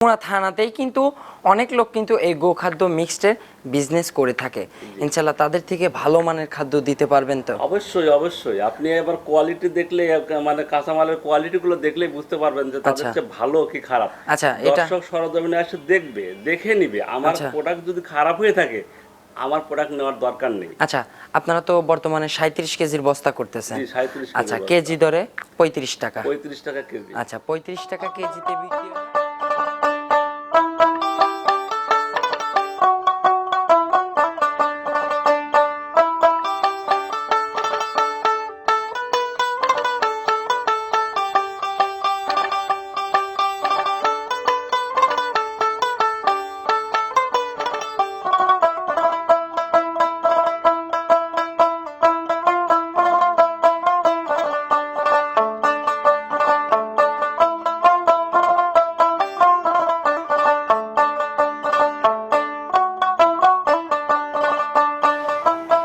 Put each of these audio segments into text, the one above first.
থানাতেই কিন্তু অনেক লোক কিন্তু এই গোখাদ্য মিক্সডের বিজনেস করে থাকে। ইনশাআল্লাহ তাদের থেকে ভালো মানের খাদ্য দিতে পারবেন তো? অবশ্যই অবশ্যই। আপনি এবার কোয়ালিটি দেখলে মানে কাঁচামালের কোয়ালিটিগুলো দেখলেই বুঝতে পারবেন যে তাদের চেয়ে ভালো কি খারাপ। আচ্ছা, এটা দর্শক সরজমিনে এসে দেখবে, দেখে নিবে। আমার আচ্ছা প্রোডাক্ট যদি খারাপ হয়ে থাকে, আমার প্রোডাক্ট নেওয়ার দরকার নেই। আচ্ছা, আপনারা তো বর্তমানে 37 কেজির বস্তা করতেছেন। জি, 37 আচ্ছা, কেজি কেজি দরে 35 টাকা। 35 টাকা কেজি। আচ্ছা, 35 টাকা কেজিতে বিক্রি হয়।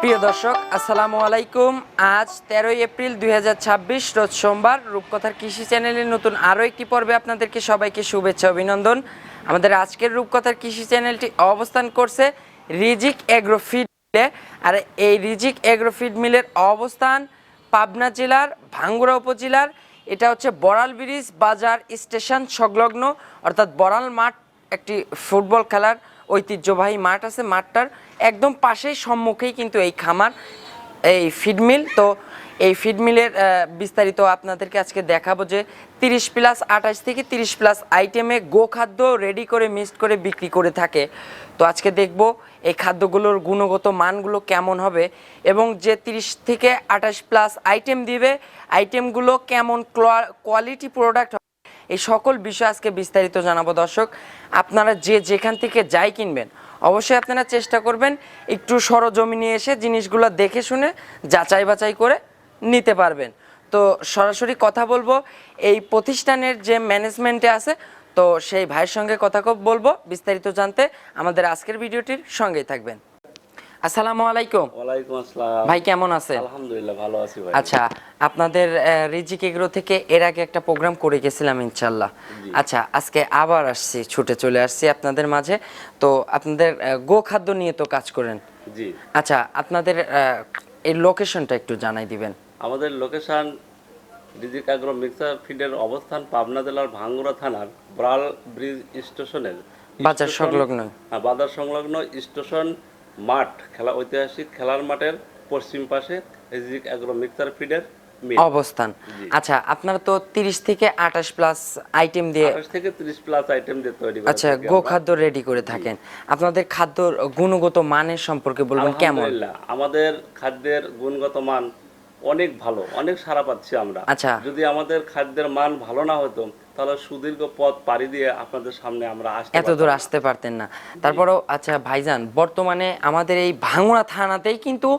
প্রিয় দর্শক, আসসালামু আলাইকুম। আজ 13 এপ্রিল 2026 রোজ সোমবার। রূপকথার কৃষি চ্যানেলের নতুন আরও একটি পর্বে আপনাদেরকে সবাইকে শুভেচ্ছা অভিনন্দন। আমাদের আজকের রূপকথার কৃষি চ্যানেলটি অবস্থান করছে রিজিক এগ্রো ফিড মিলে। আর এই রিজিক এগ্রো ফিড মিলের অবস্থান পাবনা জেলার ভাঙ্গুড়া উপজেলার, এটা হচ্ছে বড়াল ব্রিজ বাজার স্টেশন সংলগ্ন, অর্থাৎ বড়াল মাঠ, একটি ফুটবল খেলার ঐতিহ্যবাহী মাঠ আছে। মাঠটার একদম পাশেই সম্মুখেই কিন্তু এই খামার, এই ফিডমিল। তো এই ফিডমিলের বিস্তারিত আপনাদেরকে আজকে দেখাবো যে 30+28 থেকে 30+ আইটেমে গোখাদ্য রেডি করে মিক্সড করে বিক্রি করে থাকে। তো আজকে দেখব এই খাদ্যগুলোর গুণগত মানগুলো কেমন হবে এবং যে 30 থেকে 28+ আইটেম দিবে, আইটেমগুলো কেমন কোয়ালিটি প্রোডাক্ট, এই সকল বিষয় আজকে বিস্তারিত জানাবো। দর্শক, আপনারা যে যেখান থেকে যাই কিনবেন, অবশ্যই আপনারা চেষ্টা করবেন একটু সরজমিনে এসে জিনিসগুলো দেখে শুনে যাচাই বাছাই করে নিতে পারবেন। তো সরাসরি কথা বলবো এই প্রতিষ্ঠানের যে ম্যানেজমেন্টে আছে, তো সেই ভাইয়ের সঙ্গে কথা বলবো বিস্তারিত জানতে। আমাদের আজকের ভিডিওটির সঙ্গেই থাকবেন। আসসালামু আলাইকুম। ওয়ালাইকুম আসসালাম। ভাই কেমন আছেন? আলহামদুলিল্লাহ ভালো আছি ভাই। আচ্ছা, আপনাদের রিজিক এগ্রো থেকে এর আগে একটা প্রোগ্রাম করে গেছিলাম ইনশাল্লাহ। আচ্ছা, আজকে আবার আসছি, ছুটে চলে আসছি আপনাদের মাঝে। তো আপনাদের গোখাদ্য নিয়ে তো কাজ করেন। জি। আচ্ছা, আপনাদের এই লোকেশনটা একটু জানাই দিবেন। আমাদের লোকেশন রিজিক এগ্রো মিক্সার ফিডের অবস্থান পাবনা জেলার ভাঙ্গুড়া থানার বড়াল ব্রিজ স্টেশনের বাজার সংলগ্ন। বাজার সংলগ্ন স্টেশন মাঠ, ঐতিহাসিক খেলার মাঠের পশ্চিম পাশে রিজিক এগ্রো মিক্সার ফিডের অবস্থান। আচ্ছা, আপনারা তো 30 থেকে 28+ আইটেম দিয়ে 28 থেকে 30+ আইটেম দিয়ে তৈরি করে আচ্ছা গোখাদ্য রেডি করে থাকেন। আপনাদের খাদ্যর গুণগত মানের সম্পর্কে বলবেন কেমন? আলহামদুলিল্লাহ, আমাদের খাদ্যের গুণগত মান অনেক ভালো, অনেক সারা পাচ্ছি আমরা। আচ্ছা, যদি আমাদের খাদ্যের মান ভালো না হতো তাহলে সুদীর্ঘ পথ পাড়ি দিয়ে আপনাদের সামনে আমরা এত দূর আসতে পারতেন না। তারপরেও আচ্ছা ভাইজান, বর্তমানে আমাদের এই ভাঙ্গুড়া থানাতেই কিন্তু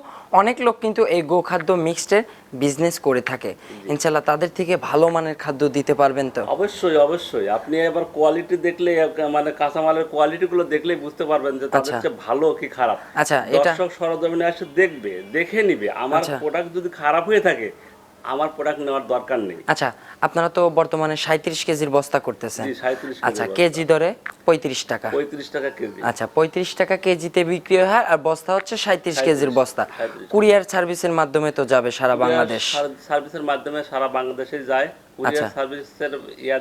অনেক লোক কিন্তু এই গোখাদ্য মিক্সডের বিজনেস করে থাকে। ইনশাআল্লাহ তাদের থেকে ভালো মানের খাদ্য দিতে পারবেন তো? অবশ্যই অবশ্যই। আপনি এবার কোয়ালিটি দেখলে মানে কাঁচামালের কোয়ালিটিগুলো দেখলেই বুঝতে পারবেন যে তাদের চেয়ে ভালো কি খারাপ। আচ্ছা, এটা দর্শক সরজমিনে এসে দেখবে, দেখে নিবে। আমার প্রোডাক্ট যদি খারাপ হয়ে থাকে, আমার প্রোডাক্ট নেওয়ার দরকার নেই। আচ্ছা, আপনারা তো বর্তমানে 37 কেজির বস্তা করতেছেন। জি, 37 আচ্ছা, কেজি দরে 35 টাকা। 35 টাকা কেজি। আচ্ছা, 35 টাকা কেজিতে বিক্রি হয়, আর বস্তা হচ্ছে 37 কেজির বস্তা। কুরিয়ার সার্ভিসের মাধ্যমে তো যাবে সারা বাংলাদেশ। সার্ভিসের মাধ্যমে সারা বাংলাদেশে যায়। কুরিয়ার সার্ভিসের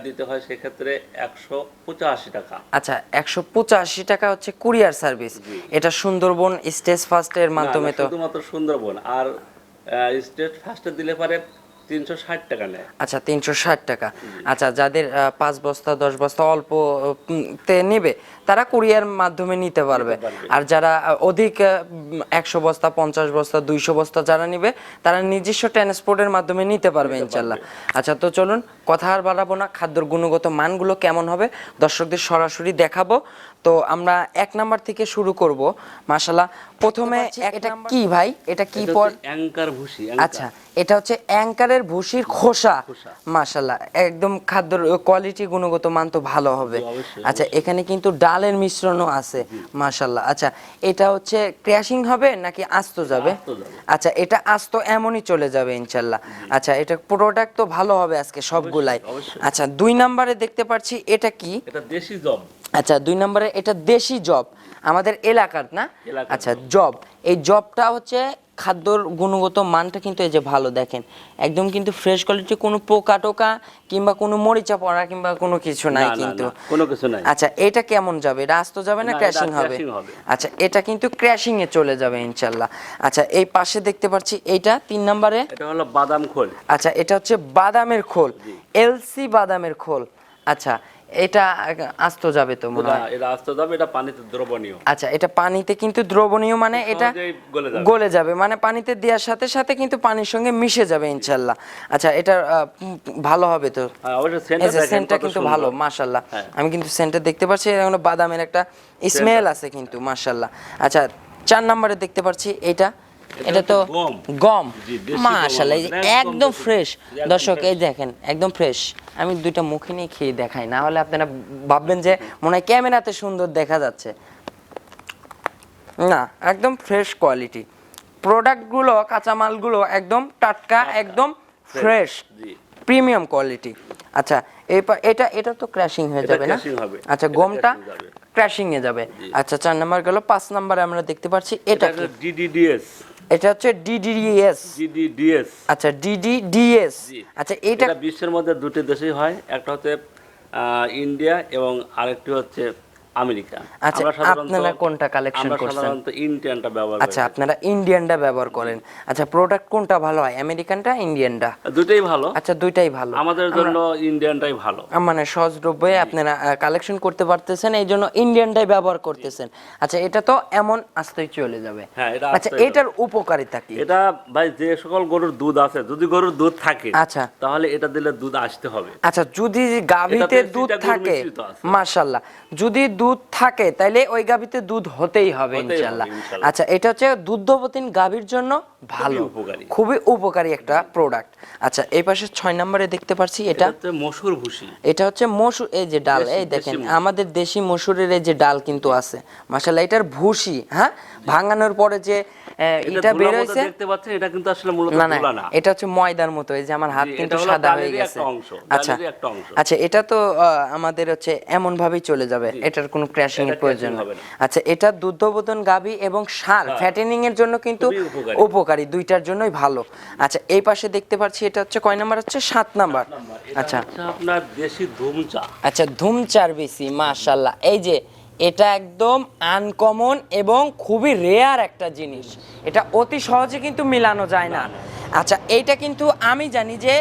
দিতে হয় সেক্ষেত্রে 185 টাকা। আচ্ছা, 185 টাকা হচ্ছে কুরিয়ার সার্ভিস। এটা সুন্দরবন স্টেজ ফার্স্টের মাধ্যমে তো? শুধুমাত্র সুন্দরবন, আর স্টেট ফার্স্টে দিলে পারে 360 টাকা নেয়। আচ্ছা, 360 টাকা। আচ্ছা, যাদের 5 বস্তা 10 বস্তা অল্প তে নেবে তারা কুরিয়ার মাধ্যমে নিতে পারবে। আর যারা অধিক 100 বস্তা 50 বস্তা 200 বস্তা যারা নিবে তারা নিজস্ব ট্রান্সপোর্টের মাধ্যমে নিতে পারবে ইনশাল্লাহ। আচ্ছা, তো চলুন কথা আর বাড়াবো না, খাদ্যর গুণগত মানগুলো কেমন হবে দর্শকদের সরাসরি দেখাবো। তো আমরা 1 নাম্বার থেকে শুরু করব মাশাআল্লাহ। প্রথমে এটা কি ভাই, এটা কি পর? অ্যাঙ্কার ভুসি। আচ্ছা, এটা হচ্ছে অ্যাঙ্কারের ভুসির খোসা। মাশাআল্লাহ, একদম খাদ্যর কোয়ালিটি গুণগত মান তো ভালো হবে। আচ্ছা, এখানে কিন্তু ডালের মিশ্রণও আছে মাশাআল্লাহ। আচ্ছা, এটা হচ্ছে ক্র্যাশিং হবে নাকি আস্ত যাবে? আচ্ছা, এটা আস্ত এমনই চলে যাবে ইনশাআল্লাহ। আচ্ছা, এটা প্রোডাক্ট তো ভালো হবে আজকে সবগুলাই। আচ্ছা, 2 নম্বরে দেখতে পাচ্ছি এটা কি? এটা দেশি জব। আচ্ছা, 2 নম্বরে এটা দেশি জব, আমাদের এলাকার না? আচ্ছা, জব। এই জবটা হচ্ছে খাদ্যর গুণগত মানটা কিন্তু এই যে ভালো, দেখেন একদম কিন্তু ফ্রেশ কোয়ালিটি, কোনো পোকা টোকা কিংবা কোনো মরিচা পড়া কিংবা কোনো কিছু নাই কিন্তু, কোনো কিছু নাই। আচ্ছা, এটা কেমন যাবে? এটা আস্ত যাবে না ক্র্যাশিং হবে? আচ্ছা, এটা কিন্তু ক্র্যাশিং এ চলে যাবে ইনশাআল্লাহ। আচ্ছা, এই পাশে দেখতে পাচ্ছি এইটা 3 নম্বরে, এটা হলো বাদাম খোল। আচ্ছা, এটা হচ্ছে বাদামের খোল, এলসি বাদামের খোল। আচ্ছা, এটা আস্ত যাবে তো মনে হয়? এটা আস্ত যাবে, এটা পানিতে দ্রবণীয়। আচ্ছা, এটা পানিতে কিন্তু দ্রবণীয়, মানে এটা গলে যাবে, মানে পানিতে দেওয়ার সাথে সাথে কিন্তু পানির সঙ্গে মিশে যাবে ইনশাআল্লাহ। আচ্ছা, এটা ভালো হবে তো? হ্যাঁ, অবশ্যই। সেন্টটা কিন্তু ভালো মাশাআল্লাহ। আমি কিন্তু সেন্টটা দেখতে পাচ্ছি, এখানে বাদামের একটা স্মেল আছে কিন্তু মাশাআল্লাহ। আচ্ছা, 4 নম্বরে দেখতে পাচ্ছি এটা তো গম মাশাআল্লাহ, একদম ফ্রেশ। দর্শক এই দেখেন, একদম ফ্রেশ। আমি 2টা মুখে নিয়ে খেয়ে দেখাই, না হলে আপনারা ভাববেন যে মনে হয় ক্যামেরাতে সুন্দর দেখা যাচ্ছে। না, একদম ফ্রেশ কোয়ালিটি প্রোডাক্টগুলো, কাঁচামালগুলো একদম টাটকা, একদম ফ্রেশ, প্রিমিয়াম কোয়ালিটি। আচ্ছা, এটা তো ক্র্যাশিং হয়ে যাবে না? আচ্ছা, গমটা ক্র্যাশিং এ যাবে। আচ্ছা, 4 নাম্বার গেল। 5 নম্বরে আমরা দেখতে পাচ্ছি এটা ডিডিডিএস। এটা হচ্ছে ডিডিডিএস। আচ্ছা, ডিডিডিএস। আচ্ছা, এটা বিশ্বের মধ্যে 2টি দেশেই হয়, একটা হচ্ছে ইন্ডিয়া এবং আরেকটি হচ্ছে আমেরিকা। আচ্ছা, আপনারা কোনটা কালেকশন করছেন? আমরা সাধারণত ইন্ডিয়ানটা ব্যবহার করি। আচ্ছা, আপনারা ইন্ডিয়ানটা ব্যবহার করেন। আচ্ছা, প্রোডাক্ট কোনটা ভালো হয়, আমেরিকানটা ইন্ডিয়ানটা? দুটোই ভালো। আচ্ছা, দুইটাই ভালো। আমাদের জন্য ইন্ডিয়ানটাই ভালো, মানে সহজলভ্যে আপনারা কালেকশন করতে পারতেছেন, এই জন্য ইন্ডিয়ানটাই ব্যবহার করতেছেন। আচ্ছা, এটা তো এমন আস্তেই চলে যাবে। আচ্ছা, এটার উপকারিতা কি? এটা ভাই, যে সকল গরুর দুধ আছে, যদি গরুর দুধ থাকে, আচ্ছা, তাহলে এটা দিলে দুধ আসতে হবে। আচ্ছা, যদি গাভীতে দুধ থাকে, মাশাআল্লাহ, যদি দুধ থাকে তাহলে ওই গাভীতে দুধ হতেই হবে ইনশাআল্লাহ। আচ্ছা, এটা হচ্ছে দুগ্ধবতীন গাভীর জন্য ভালো, খুবই উপকারী একটা প্রোডাক্ট। আচ্ছা, এই পাশে 6 নম্বরে দেখতে পাচ্ছি এটা হচ্ছে মসুর ভুসি। এটা হচ্ছে মসুর, এই যে ডাল, এই দেখেন আমাদের দেশি মসুরের এই যে ডাল কিন্তু আছে মাশাআল্লাহ, এটার ভুসি, হ্যাঁ, ভাঙানোর পরে যে এটা বের হইছে দেখতে পাচ্ছেন, এটা কিন্তু আসলে মূলত দোলা না, এটা হচ্ছে ময়দার মতো। এই যে আমার হাত কিন্তু সাদা হয়ে গেছে। আচ্ছা, আচ্ছা, এটা তো আমাদের হচ্ছে এমন ভাবেই চলে যাবে, এটার কোনো ক্র্যাশিং এর প্রয়োজন হবে না। আচ্ছা, এটা দুগ্ধবোধন গাভী এবং ষাঁড় ফ্যাটেনিং এর জন্য কিন্তু উপকারী, দুইটার জন্যই ভালো। আচ্ছা, এই পাশে দেখতে পাচ্ছি এটা হচ্ছে কয় নাম্বার? হচ্ছে 7 নাম্বার। আচ্ছা, আপনার দেশি ধুমচা। আচ্ছা, ধুমচার বেশি মাশাআল্লাহ। এই যে এটা একদম আনকমন এবং খুবই রেয়ার একটা জিনিস, এটা অতি সহজে কিন্তু মিলানো যায় না। আচ্ছা, এইটা কিন্তু আমি জানি যে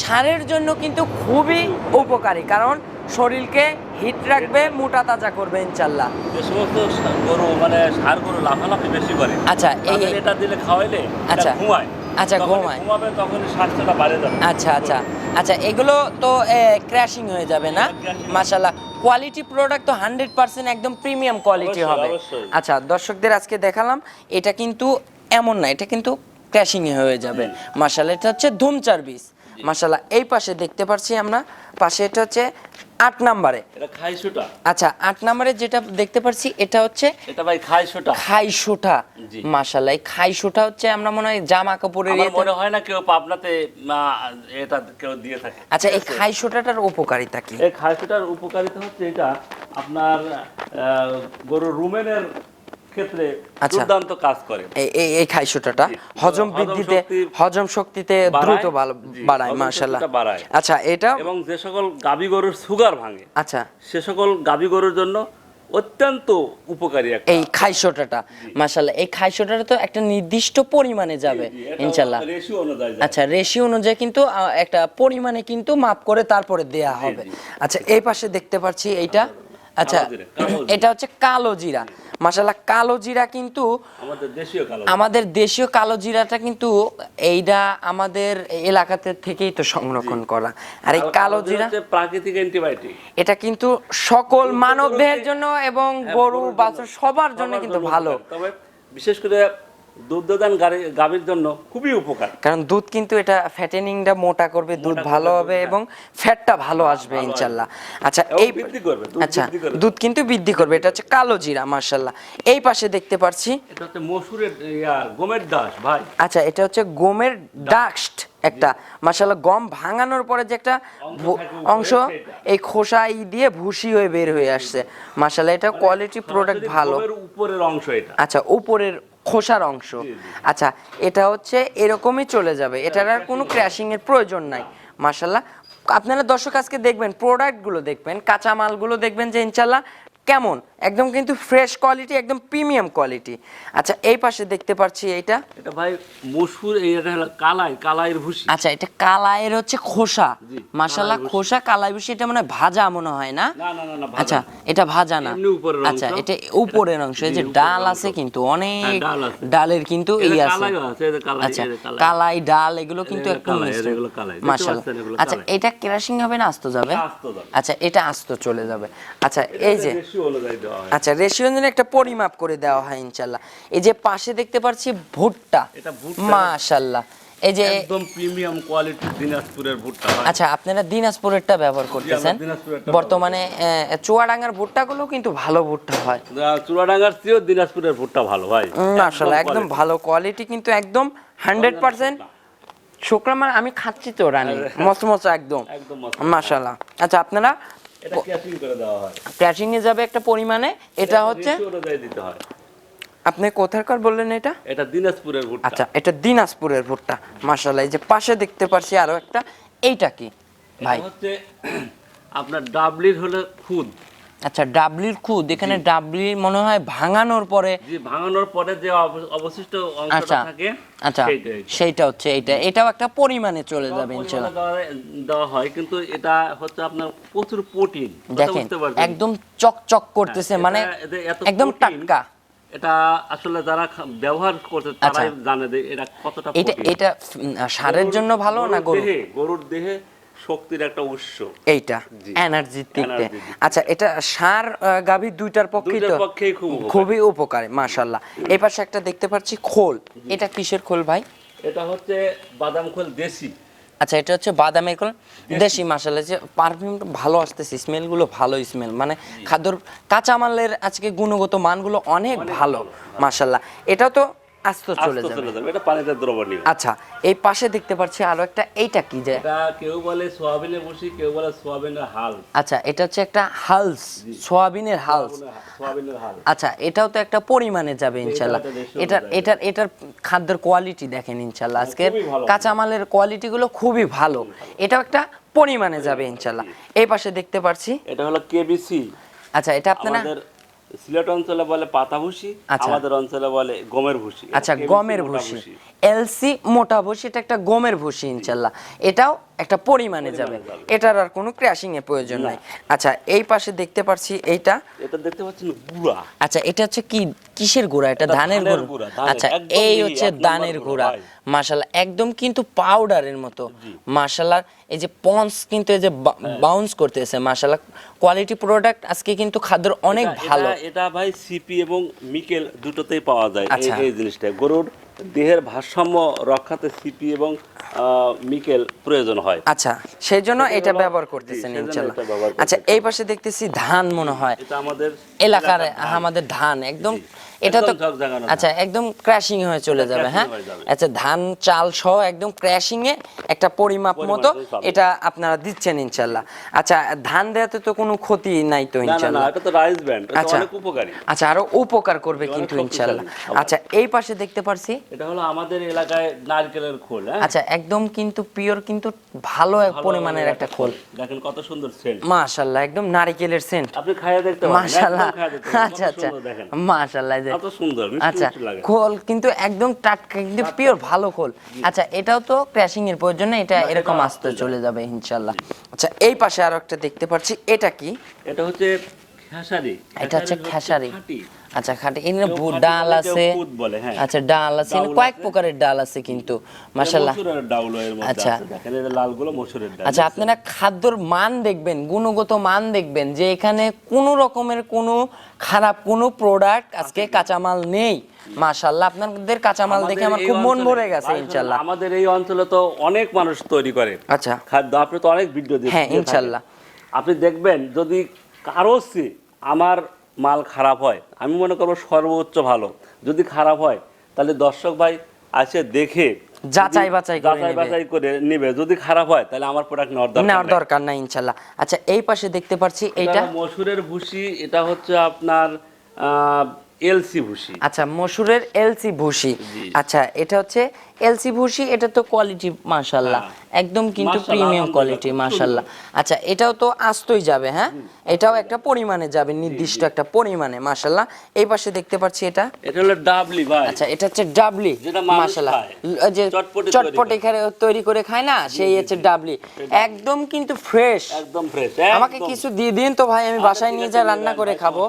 ষাঁড়ের জন্য কিন্তু খুবই উপকারী, কারণ শরীরকে হিট রাখবে, মোটা তাজা করবে ইনশাআল্লাহ। যে সমস্ত গরু মানে ষাঁড় গরু লাফালাফি বেশি করে, আচ্ছা, এটা দিলে খাওয়াইলে আচ্ছা ঘুমায়, আচ্ছা ঘুমাবে, তখন স্বাস্থ্যটা বাড়ে যাবে। আচ্ছা আচ্ছা আচ্ছা, এগুলো তো ক্র্যাশিং হয়ে যাবে না? মাশাআল্লাহ, কোয়ালিটি প্রোডাক্ট তো 100% একদম প্রিমিয়াম কোয়ালিটি হবে। আচ্ছা, দর্শকদের আজকে দেখালাম, এটা কিন্তু এমন না, এটা কিন্তু ক্র্যাশিং হয়ে যাবে মাশাআল্লাহ। এটা হচ্ছে ধুমচার বীজ মাশাআল্লাহ। এই পাশে দেখতে পাচ্ছি আমরা, পাশে এটা হচ্ছে 8 নম্বরে, এটা খাইশুটা। আচ্ছা, 8 নম্বরে যেটা দেখতে পাচ্ছি এটা হচ্ছে, এটা ভাই খাইশুটা। খাইশুটা মাশাআল্লাহ। এই খাইশুটা হচ্ছে আমরা মনে হয় জামা কাপড়ের, আমার মনে হয় না কেউ পাবনাতে এটা কেউ দিয়ে থাকে। আচ্ছা, এই খাইশুটাটার উপকারিতা কি? এই খাইশুটার উপকারিতা হচ্ছে এটা আপনার গরুর রুমেনের ক্ষেত্রে দুর্দান্ত কাজ করে। এই খাইশুটাটা হজম বৃদ্ধিতে, হজম শক্তিতে দ্রুত বাড়ায় মাশাআল্লাহ। আচ্ছা, এটা এবং যে সকল গাভী গরুর সুগার ভাঙে, আচ্ছা, সে সকল গাভী গরুর জন্য অত্যন্ত উপকারী একটা এই খাইশুটাটা মাশাআল্লাহ। এই খাইশুটাটা তো একটা নির্দিষ্ট পরিমাণে যাবে ইনশাআল্লাহ। আচ্ছা, রেশিও অনুযায়ী কিন্তু একটা পরিমাণে কিন্তু মাপ করে তারপরে দেয়া হবে। আচ্ছা, এই পাশে দেখতে পাচ্ছি এইটা আচ্ছা কালো জিরা, কালো জিরা। এটা হচ্ছে কালো জিরা, মাশাআল্লাহ। কালো জিরা কিন্তু আমাদের দেশীয় কালো জিরাটা কিন্তু এইটা আমাদের এলাকাতে থেকেই তো সংরক্ষণ করা। আর এই কালো জিরা হচ্ছে প্রাকৃতিক অ্যান্টিবায়োটিক। এটা কিন্তু সকল মানব দেহের জন্য এবং গরু বাছুর সবার জন্য কিন্তু ভালো। তবে বিশেষ করে দুগ্ধদান গাভীর জন্য খুবই উপকার, কারণ দুধ কিন্তু এটা ফ্যাটেনিংটা মোটা করবে, দুধ ভালো হবে এবং ফ্যাটটা ভালো আসবে ইনশাল্লাহ। আচ্ছা এই বৃদ্ধি করবে, আচ্ছা দুধ কিন্তু বৃদ্ধি করবে। এটা হচ্ছে কালো জিরা, মাশাআল্লাহ। এই পাশে দেখতে পাচ্ছি এটা হচ্ছে মসুরের গমের ডাস ভাই। আচ্ছা এটা হচ্ছে গমের ডাস্ট একটা, মাশাআল্লাহ। গম ভাঙানোর পরে যে একটা অংশ এই খোসাই দিয়ে ভুসি হয়ে বের হয়ে আসছে, মাশাআল্লাহ। এটা কোয়ালিটি প্রোডাক্ট ভালো। উপরের অংশ এটা, আচ্ছা উপরের খোসার অংশ। আচ্ছা এটা হচ্ছে এরকমই চলে যাবে, এটার আর কোনো ক্র্যাশিং এর প্রয়োজন নাই, মাশাআল্লাহ। আপনারা দর্শক আজকে দেখবেন প্রোডাক্টগুলো, দেখবেন কাঁচা মালগুলো, দেখবেন যে ইনশাআল্লাহ কেমন একদম কিন্তু ফ্রেশ কোয়ালিটি, একদম প্রিমিয়াম কোয়ালিটি। আচ্ছা এই পাশে দেখতে পাচ্ছি এটা ভাই মসুর, এটা হলো কালাইয়ের ভুসি। আচ্ছা এটা কালাইয়ের হচ্ছে খোসা, মাশাআল্লাহ। খোসা কালাই ভুসি, এটা মানে ভাজা মনে হয় না? না, আচ্ছা এটা ভাজা না, আচ্ছা এটা উপরের অংশ। এই যে ডাল আছে কিন্তু অনেক ডালের কিন্তু এই আছে, আচ্ছা কালাই ডাল এগুলো কিন্তু একদম মাশাআল্লাহ। আচ্ছা এটা ক্রাশিং হবে না আস্ত যাবে? আচ্ছা এটা আস্ত চলে যাবে। আচ্ছা এই যে আচ্ছা রেশিও অনুযায়ী একটা পরিমাপ করে দেওয়া হয় ইনশাআল্লাহ। এই যে পাশে দেখতে পাচ্ছি ভুট্টা, মাশাআল্লাহ। এই যে একদম প্রিমিয়াম কোয়ালিটির দিনাজপুরের ভুট্টা। আচ্ছা আপনারা দিনাজপুরেরটা ব্যবহার করতেছেন বর্তমানে। চুয়াডাঙ্গার ভুট্টাগুলো কিন্তু ভালো ভুট্টা হয়, চুয়াডাঙ্গার চেয়েও দিনাজপুরের ভুট্টা ভালো ভাই, মাশাআল্লাহ। একদম ভালো কোয়ালিটি, কিন্তু একদম 100% শুক্রবার আমি খাচ্ছি তো রানী মচমচ একদম, মাশাআল্লাহ। আচ্ছা আপনারা এটা ক্যাচিং করে দেওয়া হয়, ক্র্যাশিং এ যাবে একটা পরিমাণে। এটা হচ্ছে দিতে হয়। আপনি কোথাকার বললেন এটা? এটা দিনাজপুরের ভুট্টা। আচ্ছা এটা দিনাজপুরের ভুট্টা, মাশাআল্লাহ। এই যে পাশে দেখতে পাচ্ছি আরো একটা, এইটা কি ভাই? হচ্ছে আপনার ডাবলির হলো খুদ। আচ্ছা ডাবলির খুদ, এখানে ডাবলি মনে হয় ভাঙানোর পরে, ভাঙানোর পরে যে অবশিষ্ট অংশটা থাকে, আচ্ছা সেইটা হচ্ছে এইটা। এটাও একটা পরিমাণে চলে যাবে ইনশাআল্লাহ, দেওয়া হয়। কিন্তু এটা হচ্ছে আপনার প্রচুর প্রোটিন, দেখেন একদম চকচক করতেছে, মানে একদম টাটকা। এটা আসলে যারা ব্যবহার করতে তারাই জানে যে এটা কতটা এটা এটা সারের জন্য ভালো না গরুর দেহে শক্তির একটা উৎস, এইটা এনার্জি দিতে। আচ্ছা এটা সার গাভী দুইটার পক্ষেই তো খুবই উপকারী, মাশাআল্লাহ। এই পাশে একটা দেখতে পাচ্ছি খোল, এটা কিসের খোল ভাই? এটা হচ্ছে বাদাম খোল দেশি। আচ্ছা এটা হচ্ছে বাদামের খোল দেশি, মাশাআল্লাহ। যে পারফিউমটা ভালো আসতেছে, স্মেলগুলো ভালো স্মেল, মানে খাদ্যর কাঁচামালের আজকে গুণগত মানগুলো অনেক ভালো, মাশাআল্লাহ। এটা তো আস্ত চলে যাবে, এটা পানিতে দ্রবণীয়। আচ্ছা এই পাশে দেখতে পাচ্ছি আরো একটা, এইটা কি? যে এটা কেউ বলে সোয়াবিনের ভুসি, কেউ বলে সোয়াবিনের হাল। আচ্ছা এটা হচ্ছে একটা হালস, সোয়াবিনের হালস। আচ্ছা এটাও তো একটা পরিমাণে যাবে ইনশাআল্লাহ। এটার খাদ্যের কোয়ালিটি দেখেন ইনশাআল্লাহ, আজকের কাঁচামালের কোয়ালিটি গুলো খুবই ভালো। এটাও একটা পরিমাণে যাবে ইনশাআল্লাহ। এই পাশে দেখতে পাচ্ছি এটা হলো কেবিসি। আচ্ছা এটা আপনারা সিলেট অঞ্চলে বলে পাতা ভুসি, আমাদের অঞ্চলে বলে গমের ভুসি। আচ্ছা গমের ভুসি, এলসি মোটা ভুসি, এটা একটা গমের ভুসি ইনশাআল্লাহ। এটাও একটা পরিমাণে যাবে, এটার আর কোনো ক্র্যাশিং এর প্রয়োজন নাই। আচ্ছা এই পাশে দেখতে পাচ্ছি এটা দেখতে পাচ্ছেন গুড়া। আচ্ছা এটা হচ্ছে কি, কিসের গুঁড়া? এটা ধানের গুঁড়া। আচ্ছা এই হচ্ছে ধানের গুঁড়া, মাশাআল্লাহ। একদম কিন্তু পাউডারের মতো, মাশাআল্লাহ। এই যে পন্স কিন্তু এই যে বাউন্স করতেছে, মাশাআল্লাহ। কোয়ালিটি প্রোডাক্ট আজকে কিন্তু খাদ্যের অনেক ভালো। এটা ভাই সিপি এবং মিকেল দুটোতেই পাওয়া যায় এই জিনিসটা। গরুর দেহের ভারসাম্য রক্ষাতে সিপি এবং মিকেল প্রয়োজন হয়। আচ্ছা সেই জন্য এটা ব্যবহার করতেছেন ইনশাআল্লাহ। আচ্ছা এই পাশে দেখতেছি ধান, মনে হয় এটা আমাদের এলাকার আমাদের ধান একদম, এটা তো আচ্ছা একদম ক্র্যাশিং হয়ে চলে যাবে। হ্যাঁ আচ্ছা ধান চাল সহ একদম ক্র্যাশিং এ একটা পরিমাপ মতো এটা আপনারা দিচ্ছেন ইনশাআল্লাহ। আচ্ছা ধান দেওয়াতে তো কোনো ক্ষতি নাই তো ইনশাআল্লাহ? এটা তো রাইস ব্র্যান্ড, এটা অনেক উপকারী। আচ্ছা আরো উপকার করবে কিন্তু ইনশাআল্লাহ। আচ্ছা এই পাশে দেখতে পারছি এটা হলো আমাদের এলাকায় নারকেলের খোল। আচ্ছা একদম কিন্তু পিওর, কিন্তু ভালো পরিমাণের একটা খোল, দেখেন কত সুন্দর সেন্ট, মাশাআল্লাহ। একদম নারকেলের সেন্ট, আপনি খাইয়া দেখতে পারেন, মাশাআল্লাহ। আচ্ছা আচ্ছা মাশাআল্লাহ, কত সুন্দর আচ্ছা খোল কিন্তু একদম টাটকা, কিন্তু পিওর ভালো খোল। আচ্ছা এটাও তো ক্র্যাশিং এর প্রয়োজন না, এটা এরকম আস্তে চলে যাবে ইনশাআল্লাহ। আচ্ছা এই পাশে আরো একটা দেখতে পাচ্ছি, এটা কি? এটা হচ্ছে খেসারি, এটা হচ্ছে খেসারি। খাঁটি। আচ্ছা খাঁটি। এখানে কেউ খাঁটি ডাল বলে, আছে, কেউ খুদ বলে, হ্যাঁ। আচ্ছা ডাল আছে, এখানে কয়েক প্রকারের ডাল আছে কিন্তু মাশাআল্লাহ। মসুরের ডাউল এর মধ্যে আচ্ছা। আছে, দেখেন এই যে লালগুলো মসুরের ডাল। আচ্ছা আপনারা খাদ্যর মান দেখবেন, গুণগত মান দেখবেন যে এখানে কোনো রকমের কোনো খারাপ কোনো প্রোডাক্ট আজকে কাঁচামাল নেই। মাশাআল্লাহ আপনাদের কাঁচামাল দেখে আমার খুব মন ভরে গেছে ইনশাআল্লাহ। আমাদের এই অঞ্চলে তো অনেক মানুষ তৈরি করে আচ্ছা খাদ্য, আপনি তো অনেক ভিডিও দিয়ে হ্যাঁ থাকেন। ইনশাআল্লাহ। আপনি দেখবেন যদি কারো চেয়ে আমার মাল খারাপ হয়, আমি মনে করবো সর্বোচ্চ ভালো। যদি খারাপ হয় তাহলে দর্শক ভাই আসে দেখে যাচাই বাছাই করে নেবে। যদি খারাপ হয় তাহলে আমার প্রোডাক্ট নেওয়ার দরকার নাই ইনশাআল্লাহ। আচ্ছা এই পাশে দেখতে পাচ্ছি এইটা মসুরের ভুসি, এটা হচ্ছে আপনার এলসি ভুসি। আচ্ছা মসুরের এলসি ভুসি। আচ্ছা এটা হচ্ছে এলসি ভুসি, এটা তো কোয়ালিটি মাশাআল্লাহ একদম কিন্তু প্রিমিয়াম কোয়ালিটি মাশাআল্লাহ। আচ্ছা এটাও তো আস্তই যাবে, হ্যাঁ এটাও একটা পরিমাণে যাবে, নির্দিষ্ট একটা পরিমাণে মাশাআল্লাহ। এই পাশে দেখতে পাচ্ছি এটা হলো ডাবলি ভাই। আচ্ছা এটা হচ্ছে ডাবলি মাশাআল্লাহ, যে চটপটি তৈরি করে খায় না, সেই হচ্ছে ডাবলি, একদম কিন্তু ফ্রেশ, একদম ফ্রেশ। আমাকে কিছু দিয়ে দিন তো ভাই, আমি বাসায় নিয়ে যা রান্না করে খাবো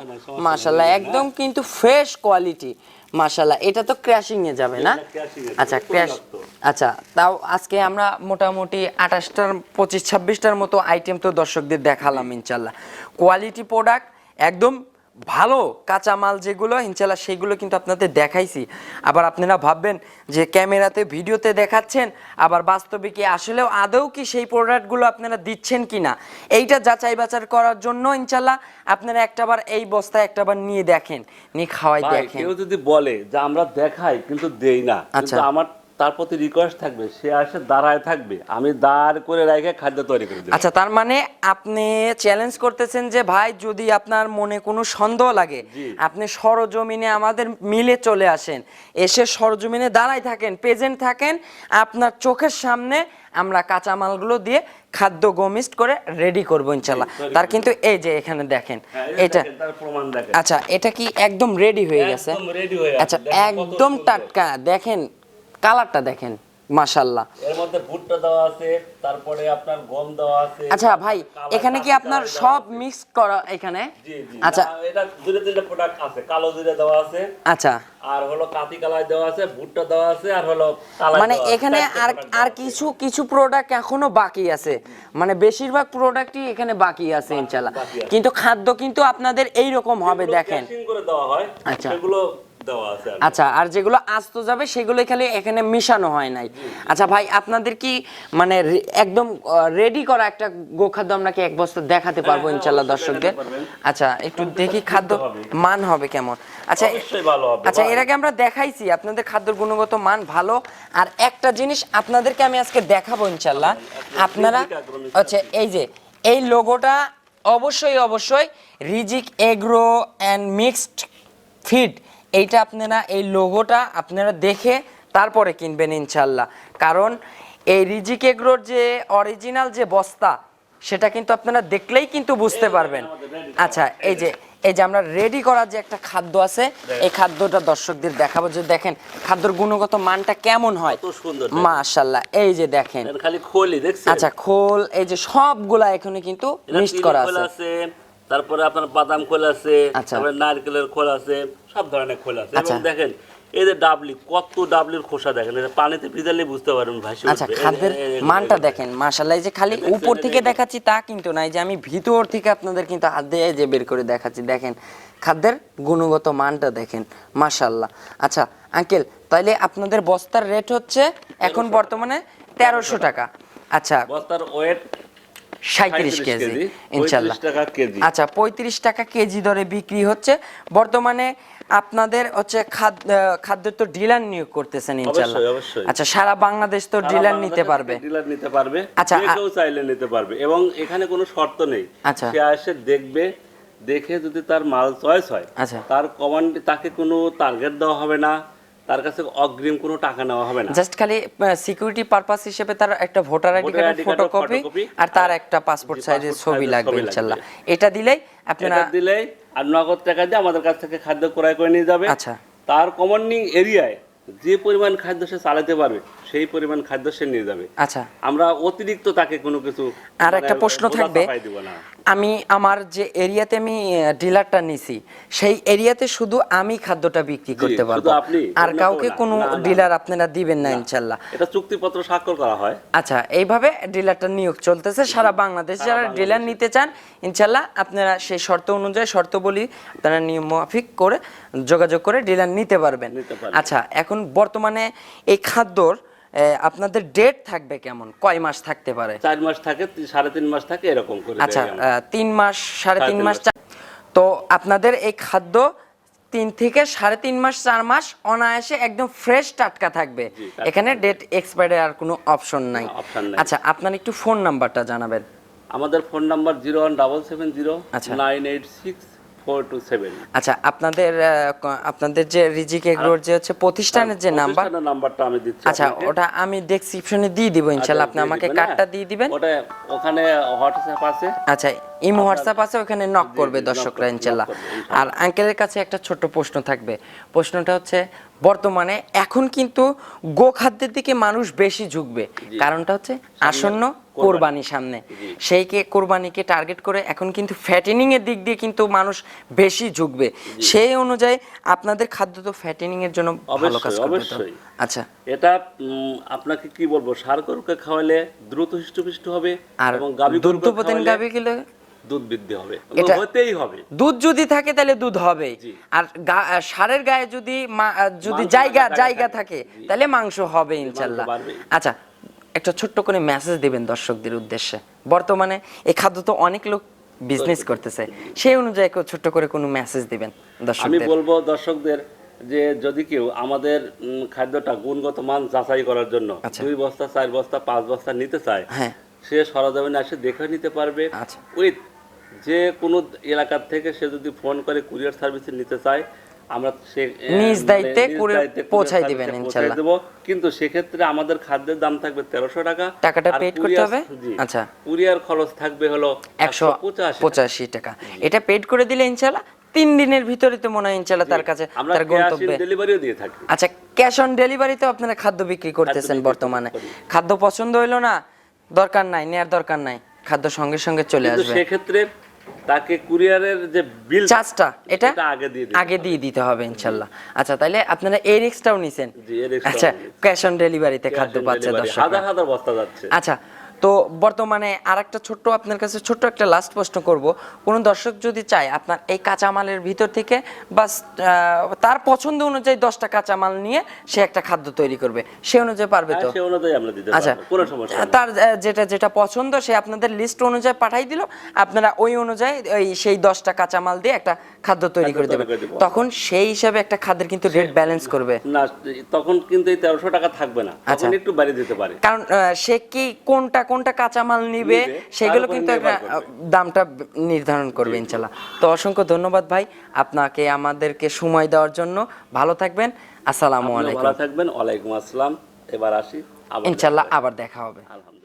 মাশাআল্লাহ, একদম কিন্তু ফ্রেশ কোয়ালিটি মাশাআল্লাহ। এটা তো ক্র্যাশিং এ যাবে না? আচ্ছা ক্র্যাশ। আচ্ছা তাও আজকে আমরা মোটামুটি 28টার 25-26টার মতো আইটেম তো দর্শকদের দেখালাম ইনশাআল্লাহ। কোয়ালিটি প্রোডাক্ট একদম ভালো কাঁচামাল যেগুলো ইনশাআল্লাহ সেগুলো কিন্তু আপনাদের দেখাইছি। আবার আপনারা ভাববেন যে ক্যামেরাতে ভিডিওতে দেখাচ্ছেন, আবার বাস্তবে কি আসলেও আদৌ কি সেই প্রোডাক্টগুলো আপনারা দিচ্ছেন কিনা, এইটা যাচাই বাছাই করার জন্য ইনশাআল্লাহ আপনারা একটাবার এই বস্তায় একটাবার নিয়ে দেখেন, নিয়ে খাওয়াই দেখেন। কেউ যদি বলে যে আমরা দেখাই কিন্তু দেই না, আচ্ছা কিন্তু আমার তার প্রতি রিকোয়েস্ট থাকবে সে আসে দাঁড়ায় থাকবে, আমি দাঁড় করে রেখে খাদ্য তৈরি করে দেব। আচ্ছা তার মানে আপনি চ্যালেঞ্জ করতেছেন যে ভাই যদি আপনার মনে কোনো সন্দেহ লাগে আপনি সরজমিনে আমাদের মিলে চলে আসেন, এসে সরজমিনে দাঁড়ায় থাকেন, প্রেজেন্ট থাকেন, আপনার চোখের সামনে আমরা কাঁচামালগুলো দিয়ে খাদ্য গমিস্ট করে রেডি করবো ইনশাআল্লাহ। তার কিন্তু এই যে এখানে দেখেন এটা, আচ্ছা এটা কি একদম রেডি হয়ে গেছে? আচ্ছা একদম টাটকা, দেখেন কালারটা দেখেন মাশাআল্লাহ। এর মধ্যে ভুট্টা দেওয়া আছে, তারপরে আপনার গম দেওয়া আছে। আচ্ছা ভাই এখানে কি আপনার সব মিক্স করা এখানে? জি জি। আচ্ছা এটা দুটো তিনটা প্রোডাক্ট আছে, কালো জিরা দেওয়া আছে, আচ্ছা আর হলো কাতি কালাই দেওয়া আছে, ভুট্টা দেওয়া আছে, আর হলো কালাই মানে দেওয়া আছে। এখানে আর কিছু প্রোডাক্ট এখনো বাকি আছে, মানে বেশিরভাগ প্রোডাক্টই এখানে বাকি আছে ইনশাআল্লাহ। কিন্তু খাদ্য কিন্তু আপনাদের এই রকম হবে দেখেন, প্যাকিং করে দেওয়া হয়, আচ্ছা সেগুলো দেওয়া আছে। আচ্ছা আর যেগুলো আস্ত যাবে সেগুলো খালি এখানে মিশানো হয় নাই। আচ্ছা ভাই আপনাদের কি মানে একদম রেডি করা একটা গোখাদ্য আমরা কি এক বস্তা দেখাতে পারবো ইনশাআল্লাহ দর্শকদের? আচ্ছা একটু দেখি খাদ্য মান হবে কেমন। আচ্ছা অবশ্যই ভালো হবে। আচ্ছা এর আগে আমরা দেখাইছি আপনাদের খাদ্যের গুণগত মান ভালো, আর একটা জিনিস আপনাদেরকে আমি আজকে দেখাবো ইনশাআল্লাহ। আপনারা আচ্ছা এই লোগোটা অবশ্যই রিজিক এগ্রো অ্যান্ড মিক্সড ফিড, এইটা আপনারা এই লোগোটা আপনারা দেখে তারপরে কিনবেন ইনশাআল্লাহ, কারণ এই রিজিক এগ্রোর যে অরিজিনাল যে বস্তা সেটা কিন্তু আপনারা দেখলেই কিন্তু বুঝতে পারবেন। আচ্ছা এই যে আমরা রেডি করার যে একটা খাদ্য আছে, এই খাদ্যটা দর্শকদের দেখাবো যে দেখেন খাদ্যর গুণগত মানটা কেমন হয়। কত সুন্দর মাশাআল্লাহ, এই যে দেখেন খালি খোলই দেখছেন। আচ্ছা খোল এই যে সবগুলা এখানে কিন্তু মিক্সড করা আছে, তারপরে আপনার বাদাম খোল আছে, তারপরে নারকেলের খোল আছে, সব ধরনের খোল আছে। এবং দেখেন এই যে ডাবলি, কত ডাবলির খোসা দেখেন, এটা পানিতে ভিজালে বুঝতে পারবেন ভাসি উঠবে। আচ্ছা খাদ্যের মানটা দেখেন মাশাআল্লাহ, এই যে খালি উপর থেকে দেখাচ্ছি তা কিন্তু না, এই যে আমি ভিতর থেকে আপনাদের কিন্তু হাত দিয়ে যে বের করে দেখাচ্ছি, দেখেন খাদ্যের গুণগত মানটা দেখেন মাশাআল্লাহ। আচ্ছা আঙ্কেল তাইলে আপনাদের বস্তার রেট হচ্ছে এখন বর্তমানে 1300 টাকা। আচ্ছা বস্তার ওয়েট 37 কেজি ইনশাআল্লাহ। আচ্ছা 35 টাকা কেজি দরে বিক্রি হচ্ছে বর্তমানে। আপনাদের হচ্ছে খাদ্য তো ডিলার নিয়োগ করতেছেন ইনশাআল্লাহ? আচ্ছা সারা বাংলাদেশ তো ডিলার নিতে পারবে? আচ্ছা কেউ চাইলে নিতে পারবে, এবং এখানে কোনো শর্ত নেই। আচ্ছা সে এসে দেখবে, দেখে যদি তার মাল চয়েস হয়, আচ্ছা তার কমান্ড, তাকে কোনো টার্গেট দেওয়া হবে না, তার কাছে অগ্রিম কোনো টাকা নেওয়া হবে না, জাস্ট খালি সিকিউরিটি পারপাস হিসেবে তার একটা ভোটার আইডি কার্ডের ফটোকপি আর তার একটা পাসপোর্ট সাইজের ছবি লাগবে ইনশাআল্লাহ। এটা দিলেই আপনারা আর নগদ টাকা দিয়ে আমাদের কাছ থেকে খাদ্য ক্রয় করে নিয়ে যাবে। আচ্ছা তার কমান্ডিং এরিয়ায় যে পরিমাণ খাদ্য সে চালাতে পারবে সেই পরিমাণ খাদ্য সে নিয়ে যাবে। আচ্ছা, আমরা অতিরিক্ত তাকে কোনো কিছু আর একটা প্রশ্ন থাকবে, আমি আমার যে এরিয়াতে আমি ডিলারটা নিছি সেই এরিয়াতে শুধু আমি খাদ্যটা বিক্রি করতে পারবো, আর কাউকে কোনো ডিলার আপনারা দিবেন না ইনশাল্লাহ? এটা চুক্তিপত্র স্বাক্ষর করা হয়। আচ্ছা, এইভাবে ডিলারটা নিয়োগ চলতেছে সারা বাংলাদেশ। যারা ডিলার নিতে চান ইনশাল্লাহ আপনারা সেই শর্ত অনুযায়ী, শর্তাবলী আপনারা নিয়ম মাফিক করে যোগাযোগ করে ডিলার নিতে পারবেন। আচ্ছা, এখন বর্তমানে এই খাদ্যর আপনাদের ডেট থাকবে কেমন, কয় মাস থাকতে পারে? 4 মাস থাকে, 3.5 মাস থাকে, এরকম করে। আচ্ছা, 3 মাস 3.5 মাস। তো আপনাদের এই খাদ্য 3 থেকে 3.5 মাস 4 মাস অনায়াসে একদম ফ্রেশ টাটকা থাকবে, এখানে ডেট এক্সপায়ার্ড আর কোনো অপশন নাই। আচ্ছা, আপনার একটু ফোন নাম্বারটা জানাবেন। আমাদের ফোন নাম্বার 01770986427। আচ্ছা, আপনাদের যে রিজিক এগ্রোর যে হচ্ছে প্রতিষ্ঠানের যে নাম্বারটা আমি দিচ্ছি। আচ্ছা, ওটা আমি ডেসক্রিপশনে দিয়ে দিব ইনশাআল্লাহ, আপনি আমাকে কার্ডটা দিয়ে দিবেন। ওটা ওখানে হোয়াটসঅ্যাপ আছে। আচ্ছা, ইমো হোয়াটসঅ্যাপ আছে, ওখানে নক করবে দর্শকরা ইনশাআল্লাহ। আর আঙ্কেলের কাছে একটা ছোট্ট প্রশ্ন থাকবে, প্রশ্নটা হচ্ছে বর্তমানে এখন কিন্তু গোখাদ্যের দিকে মানুষ বেশি ঝুঁকবে, কারণটা হচ্ছে আসন্ন কোরবানি সামনে, সেইকে কোরবানিকে টার্গেট করে এখন কিন্তু ফ্যাটেনিং এর দিক দিয়ে কিন্তু মানুষ বেশি ঝুঁকবে। সেই অনুযায়ী আপনাদের খাদ্য তো ফ্যাটেনিং এর জন্য ভালো কাজ করবে। অবশ্যই। আচ্ছা, এটা আপনাকে কি বলবো, ষাঁড় গরুকে খাওয়ালে দ্রুত হৃষ্টপুষ্ট হবে, আর এবং গাভী গরুকে দুগ্ধপ্রদান গাভী গেলে দুধ বৃদ্ধি হবে, এটা হতেই হবে। দুধ যদি থাকে তাহলে দুধ হবে, আর ষাঁড়ের গায়ে যদি জায়গা থাকে তাহলে মাংস হবে ইনশাআল্লাহ। আচ্ছা, একটা ছোট্ট করে মেসেজ দিবেন দর্শকদের উদ্দেশ্যে। বর্তমানে এই খাদ্য তো অনেক লোক বিজনেস করতেছে, সেই অনুযায়ী ছোট্ট করে কোনো মেসেজ দিবেন দর্শকদের। আমি বলবো দর্শকদের যে যদি কেউ আমাদের খাদ্যটা গুণগত মান যাচাই করার জন্য 2 বস্তা 4 বস্তা 5 বস্তা নিতে চায়, সে সরজমিনে এসে দেখে নিতে পারবে। উইথ যে কোনো এলাকার থেকে সে যদি ফোন করে কুরিয়ার সার্ভিসে নিতে চায়, আমরা নিজ দায়িত্বে পৌঁছাই দিবেন ইনশাআল্লাহ। কিন্তু সেক্ষেত্রে আমাদের খাদ্যের দাম থাকবে 1300 টাকা, টাকাটা পেড করতে হবে। আচ্ছা, কুরিয়ার খরচ থাকবে হলো 185 টাকা। এটা পেড করে দিলে ইনশাআল্লাহ 3 দিনের ভিতরে তো মনে হয় ইনশাআল্লাহ তার কাছে তার গন্তব্যে ডেলিভারিও দিয়ে থাকি। আচ্ছা, ক্যাশ অন ডেলিভারিতে আপনারা খাদ্য বিক্রি করতেছেন বর্তমানে? খাদ্য পছন্দ হইলো না, দরকার নাই, নেয়ার দরকার নাই, খাদ্য সঙ্গে সঙ্গে চলে আসবে। সেক্ষেত্রে তাকে কুরিয়ারের যে বিল চার্জটা এটা আগে দিয়ে দিতে হবে ইনশাআল্লাহ। আচ্ছা, তাহলে আপনারা এই রিস্কটাও নিছেন? আচ্ছা, ক্যাশ অন ডেলিভারিতে খাদ্য পাচ্ছে দর্শক, হাজার বস্তা যাচ্ছে। আচ্ছা, তো বর্তমানে আরেকটা ছোট্ট আপনার কাছে ছোট্ট একটা লাস্ট প্রশ্ন করব, কোন দর্শক যদি চায় আপনার এই কাঁচামালের ভিতর থেকে বাস তার পছন্দ অনুযায়ী 10টা কাঁচামাল নিয়ে সে একটা খাদ্য তৈরি করবে, সে অনুযায়ী পারবে তো? সেই অনুযায়ী আমরা দিতে আচ্ছা, পারবো, কোনো সমস্যা নেই। তার যেটা পছন্দ সে আপনাদের লিস্ট অনুযায়ী পাঠাই দিল, আপনারা ওই অনুযায়ী সেই 10টা কাঁচামাল দিয়ে একটা খাদ্য তৈরি করে দেবেন। তখন সেই হিসাবে একটা খাদ্যের কিন্তু রেট ব্যালেন্স করবে না, তখন কিন্তু এই 1300 টাকা থাকবে না, তখন একটু বাড়িয়ে দিতে পারে। কারণ সে কি কোনটা কাঁচামাল নিবে সেগুলো কিন্তু একটা দামটা নির্ধারণ করবে ইনশাআল্লাহ। তো অসংখ্য ধন্যবাদ ভাই আপনাকে আমাদেরকে সময় দেওয়ার জন্য। ভালো থাকবেন, আসসালামু আলাইকুম। ভালো থাকবেন, ওয়ালাইকুম আসসালাম। এবার আসি, ইনশাআল্লাহ আবার দেখা হবে। আলহামদুলিল্লাহ।